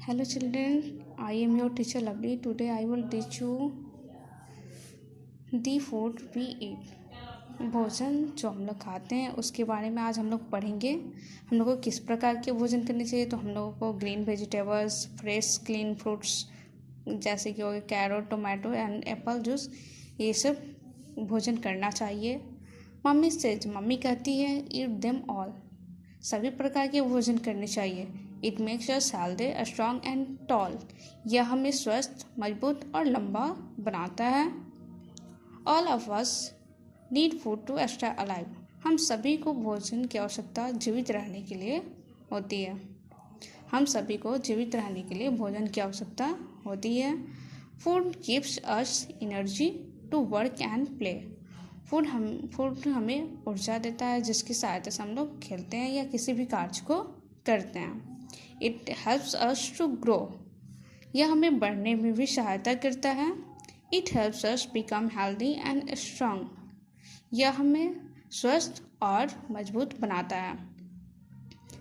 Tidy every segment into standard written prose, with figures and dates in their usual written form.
Hello children, I am your teacher Lovely. Today I will teach you the food we eat. भोजन जो हम लोग खाते हैं उसके बारे में आज हम लोग पढ़ेंगे। हम लोग को किस प्रकार के भोजन करने चाहिए, तो हम लोगों को green vegetables, fresh clean fruits जैसे कि हो गए carrot, tomato and apple juice, ये सब भोजन करना चाहिए। मम्मी कहती है ईट देम ऑल, सभी प्रकार के भोजन करने चाहिए। It makes us healthy, strong and tall, यह हमें स्वस्थ, मजबूत और लंबा बनाता है। All of us need food to stay alive, हम सभी को भोजन की आवश्यकता जीवित रहने के लिए होती है। हम सभी को जीवित रहने के लिए भोजन की आवश्यकता होती है। Food gives us energy to work and play, food हमें ऊर्जा देता है जिसकी सहायता से हम लोग खेलते हैं या किसी भी कार्य को करते हैं। It helps us to grow, यह हमें बढ़ने में भी सहायता करता है। It helps us become healthy and strong, यह हमें स्वस्थ और मजबूत बनाता है।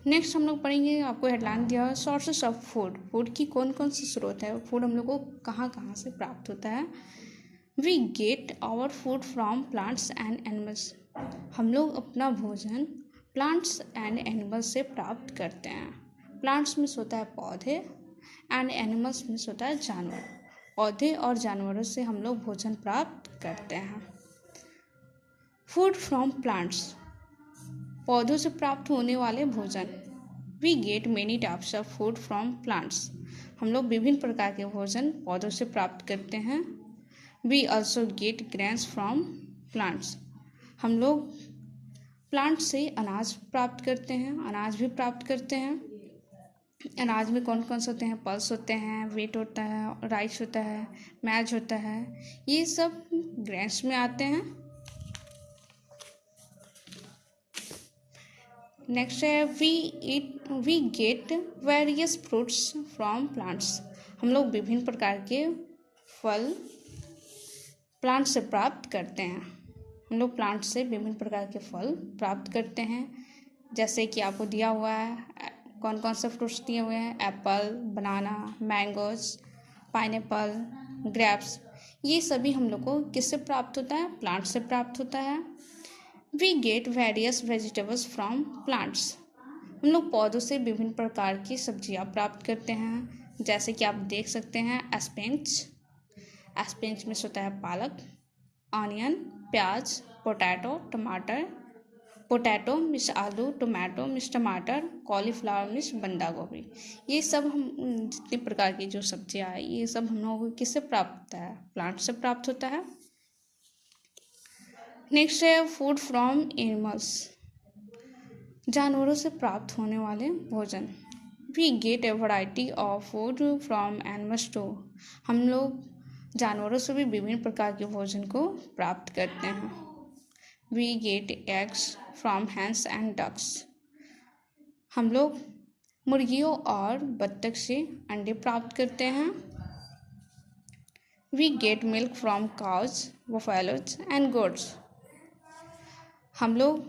नेक्स्ट हम लोग पढ़ेंगे, आपको हेडलाइन दिया है सोर्सेस ऑफ फूड, फूड की कौन कौन सी स्रोत है, फूड हम लोग को कहाँ कहाँ से प्राप्त होता है। We get our food from plants and animals, हम लोग अपना भोजन प्लांट्स एंड एनिमल्स से प्राप्त करते हैं। प्लांट्स में होता है पौधे एंड एनिमल्स में होता है जानवर, पौधे और जानवरों से हम लोग भोजन प्राप्त करते हैं। फूड फ्रॉम प्लांट्स, पौधों से प्राप्त होने वाले भोजन। We get many types of food from plants, हम लोग विभिन्न प्रकार के भोजन पौधों से प्राप्त करते हैं। We also get grains from plants, हम लोग प्लांट से अनाज प्राप्त करते हैं, अनाज भी प्राप्त करते हैं। अनाज में कौन कौन से होते हैं, पल्स होते हैं, व्हीट होता है, राइस होता है, मैज होता है, ये सब ग्रेन्स में आते हैं। नेक्स्ट है we get various fruits from plants, हम लोग विभिन्न प्रकार के फल प्लांट से प्राप्त करते हैं। हम लोग प्लांट से विभिन्न प्रकार के फल प्राप्त करते हैं, जैसे कि आपको दिया हुआ है कौन कौन से फ्रूट्स दिए हुए हैं, एप्पल, बनाना, मैंगोज, पाइनएप्पल, ग्रेप्स, ये सभी हम लोग को किससे प्राप्त होता है, प्लांट से प्राप्त होता है। We get various vegetables from plants, हम लोग पौधों से विभिन्न प्रकार की सब्जियां प्राप्त करते हैं, जैसे कि आप देख सकते हैं एस्पेंच में होता है पालक, ऑनियन, प्याज, पोटैटो, टमाटर, पोटैटो मिस आलू, टोमेटो मिस टमाटर, कॉलीफ्लावर मिस बंदा गोभी, ये सब हम जितने प्रकार की जो सब्जियां हैं ये सब हम लोगों को किससे प्राप्त होता है, प्लांट से प्राप्त होता है। नेक्स्ट है फूड फ्रॉम एनिमल्स, जानवरों से प्राप्त होने वाले भोजन। We get a variety of food from animals too, हम लोग जानवरों से भी विभिन्न प्रकार के भोजन को प्राप्त करते हैं। We get eggs from hens and ducks, हम लोग मुर्गियों और बत्तख से अंडे प्राप्त करते हैं। We get milk from cows, buffaloes and goats, हम लोग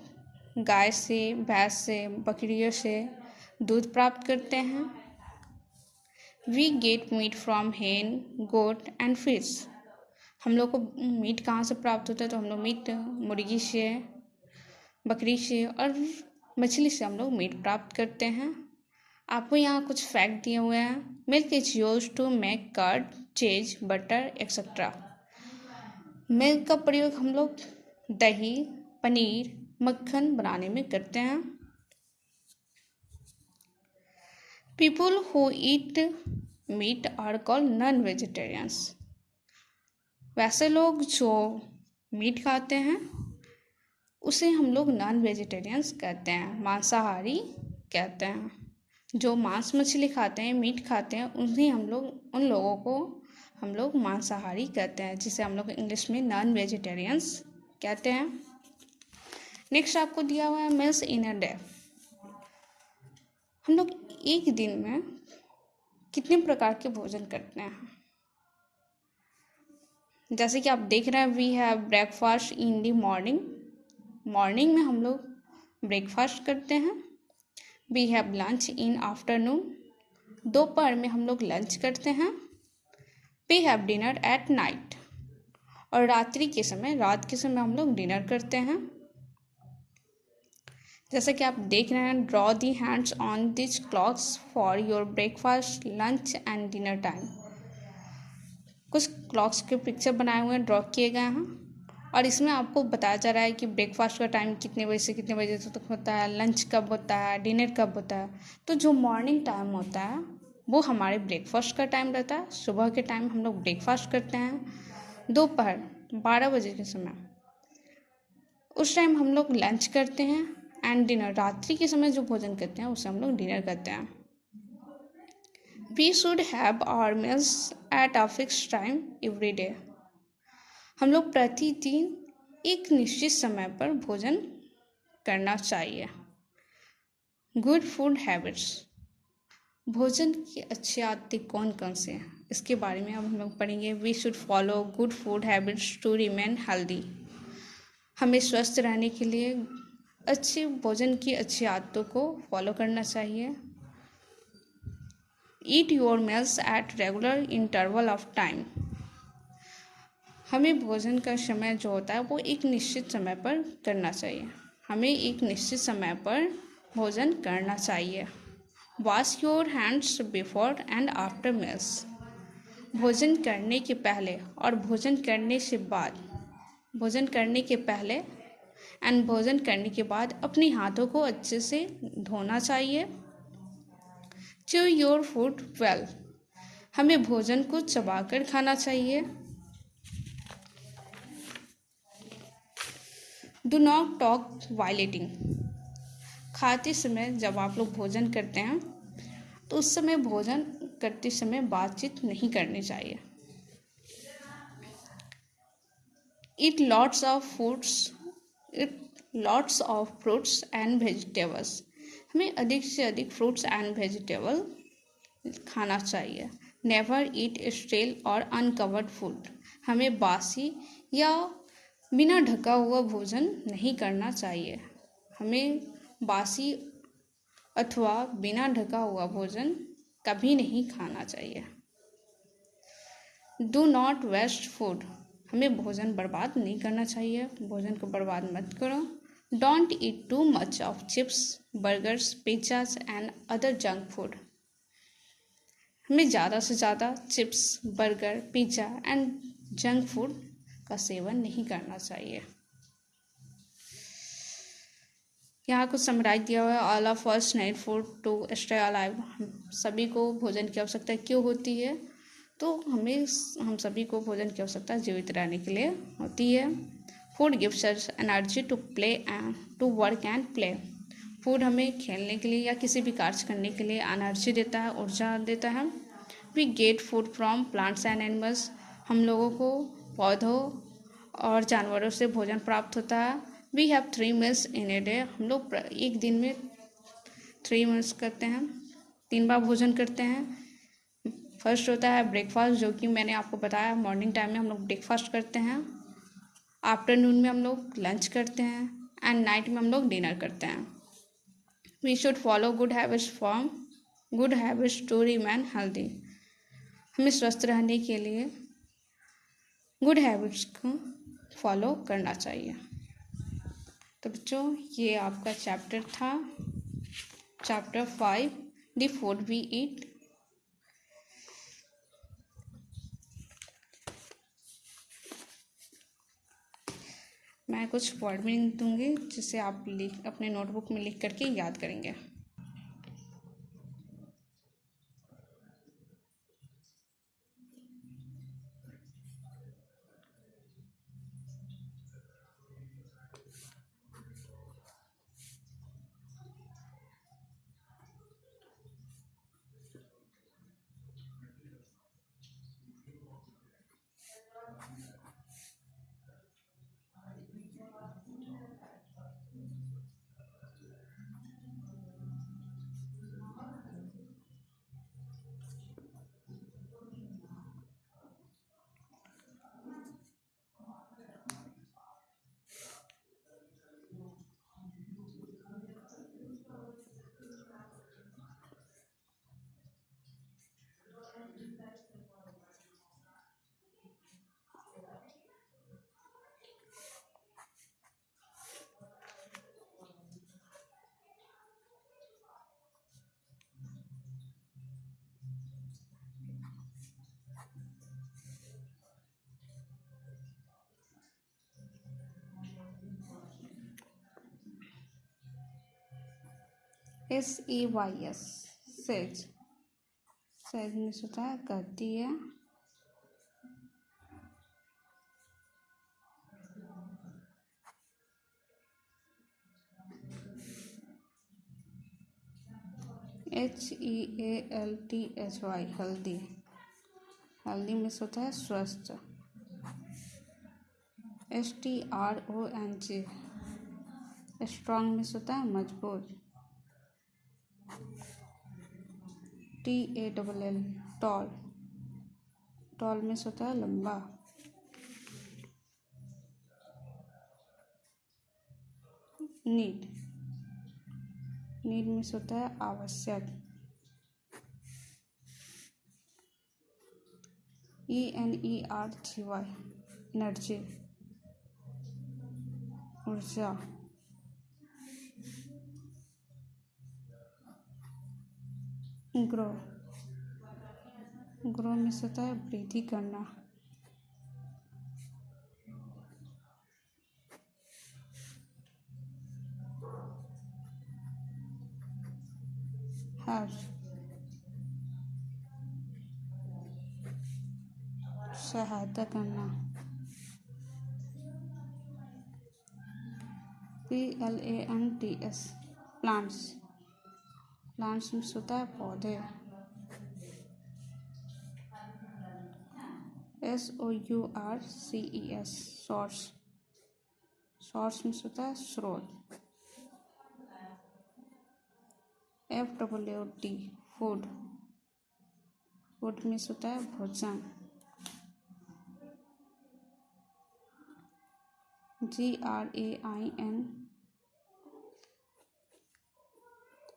गाय से, भैंस से, बकरियों से दूध प्राप्त करते हैं। वी गेट मीट फ्रॉम हेन, गोट एंड फिश, हम लोग को मीट कहाँ से प्राप्त होता है, तो हम लोग मीट मुर्गी से, बकरी से और मछली से हम लोग मीट प्राप्त करते हैं। आपको यहाँ कुछ फैक्ट दिए हुए हैं। Milk is used to make curd, cheese, butter etcetera, milk का प्रयोग हम लोग दही, पनीर, मक्खन बनाने में करते हैं। People who eat meat are called non vegetarians, वैसे लोग जो मीट खाते हैं उसे हम लोग नॉन वेजिटेरियंस कहते हैं, मांसाहारी कहते हैं। जो मांस मछली खाते हैं, मीट खाते हैं, उन लोगों को हम लोग मांसाहारी कहते हैं, जिसे हम लोग इंग्लिश में नॉन वेजिटेरियंस कहते हैं। नेक्स्ट आपको दिया हुआ है मील्स इन अ डे, हम लोग एक दिन में कितने प्रकार के भोजन करते हैं। जैसे कि आप देख रहे हैं, we have breakfast in the morning में हम लोग ब्रेकफास्ट करते हैं। We have lunch in afternoon, दोपहर में हम लोग लंच करते हैं। We have dinner at night. और रात के समय हम लोग डिनर करते हैं। जैसा कि आप देख रहे हैं, draw the hands on this clocks for your breakfast, lunch and dinner time. कुछ क्लॉक्स के पिक्चर बनाए हुए हैं, ड्रॉ किए गए हैं, और इसमें आपको बताया जा रहा है कि ब्रेकफास्ट का टाइम कितने बजे से कितने बजे तक होता है, लंच कब होता है, डिनर कब होता है। तो जो मॉर्निंग टाइम होता है वो हमारे ब्रेकफास्ट का टाइम रहता है। सुबह के टाइम हम लोग ब्रेकफास्ट करते हैं। दोपहर 12 बजे के समय उस टाइम हम लोग लंच करते हैं। एंड डिनर, रात्रि के समय जो भोजन करते हैं उसे हम लोग डिनर करते हैं। We should have our meals at a fix time every day. हम लोग प्रतिदिन एक निश्चित समय पर भोजन करना चाहिए। गुड फूड हैबिट्स, भोजन की अच्छी आदतें कौन कौन से हैं इसके बारे में अब हम लोग पढ़ेंगे। We should follow good food habits to remain healthy. हमें स्वस्थ रहने के लिए अच्छे भोजन की अच्छी आदतों को फॉलो करना चाहिए। Eat your meals at regular interval of time. हमें भोजन का समय जो होता है वो एक निश्चित समय पर करना चाहिए। हमें एक निश्चित समय पर भोजन करना चाहिए। Wash your hands before and after meals. भोजन करने के पहले और भोजन करने से बाद, भोजन करने के पहले एंड भोजन करने के बाद अपने हाथों को अच्छे से धोना चाहिए। Chew your food well. हमें भोजन को चबाकर खाना चाहिए। Do not talk while eating. खाते समय जब आप लोग भोजन करते हैं तो उस समय भोजन करते समय बातचीत नहीं करनी चाहिए। Eat lots of fruits and vegetables. हमें अधिक से अधिक फ्रूट्स एंड वेजिटेबल खाना चाहिए। नेवर ईट स्टेल और अनकवर्ड फूड। हमें बासी या बिना ढका हुआ भोजन नहीं करना चाहिए। हमें बासी अथवा बिना ढका हुआ भोजन कभी नहीं खाना चाहिए। Do not waste food. हमें भोजन बर्बाद नहीं करना चाहिए। भोजन को बर्बाद मत करो। Don't eat too much of chips, burgers, pizzas and other junk food. हमें ज़्यादा से ज़्यादा chips, burger, pizza and junk food का सेवन नहीं करना चाहिए। यहाँ कुछ समराइज दिया हुआ है। All of us need food to stay alive. हम सभी को भोजन की आवश्यकता क्यों होती है? तो हम सभी को भोजन की आवश्यकता जीवित रहने के लिए होती है। Food gives us energy to play and to work and play. Food हमें खेलने के लिए या किसी भी कार्य करने के लिए एनर्जी देता है, ऊर्जा देता है। We get food from plants and animals. हम लोगों को पौधों और जानवरों से भोजन प्राप्त होता है। We have 3 meals in a day. हम लोग एक दिन में 3 मील्स करते हैं, 3 बार भोजन करते हैं। फर्स्ट होता है ब्रेकफास्ट, जो कि मैंने आपको बताया मॉर्निंग टाइम में हम लोग ब्रेकफास्ट करते हैं। आफ्टरनून में हम लोग लंच करते हैं एंड नाइट में हम लोग डिनर करते हैं। We should follow good habits to remain healthy. हमें स्वस्थ रहने के लिए गुड हैबिट्स को फॉलो करना चाहिए। तो बच्चों, ये आपका चैप्टर था, chapter 5, the food we eat. मैं कुछ वर्ड मीनिंग दूंगी जिसे आप अपने नोटबुक में लिख करके याद करेंगे। SAYS सेज, सेज में होता है कहती है। HEALTHY हल्दी, हल्दी में होता है स्वस्थ। STRONG, स्ट्रॉन्ग में होता है मजबूत। TALL, टॉल, टॉल में होता है लंबा। नीड, नीड में होता है आवश्यक। ENERGY, एनर्जी, ऊर्जा। ग्रो, ग्रो में होता है वृद्धि करना। हेल्प, सहायता करना। PLANTS, प्लांट्स, प्लांट्स में होता है पौधे। SOURCES, सोर्स, सोर्स में होता है स्रोत। FOOD, फूड, फूड में होता है भोजन।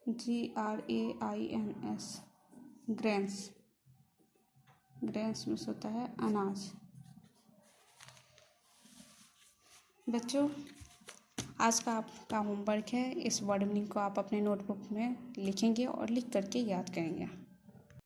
GRAINS, ग्रेन्स, ग्रेन्स में होता है अनाज। बच्चों, आज का आपका होमवर्क है, इस वर्ड मीनिंग को आप अपने नोटबुक में लिखेंगे और लिख करके याद करेंगे।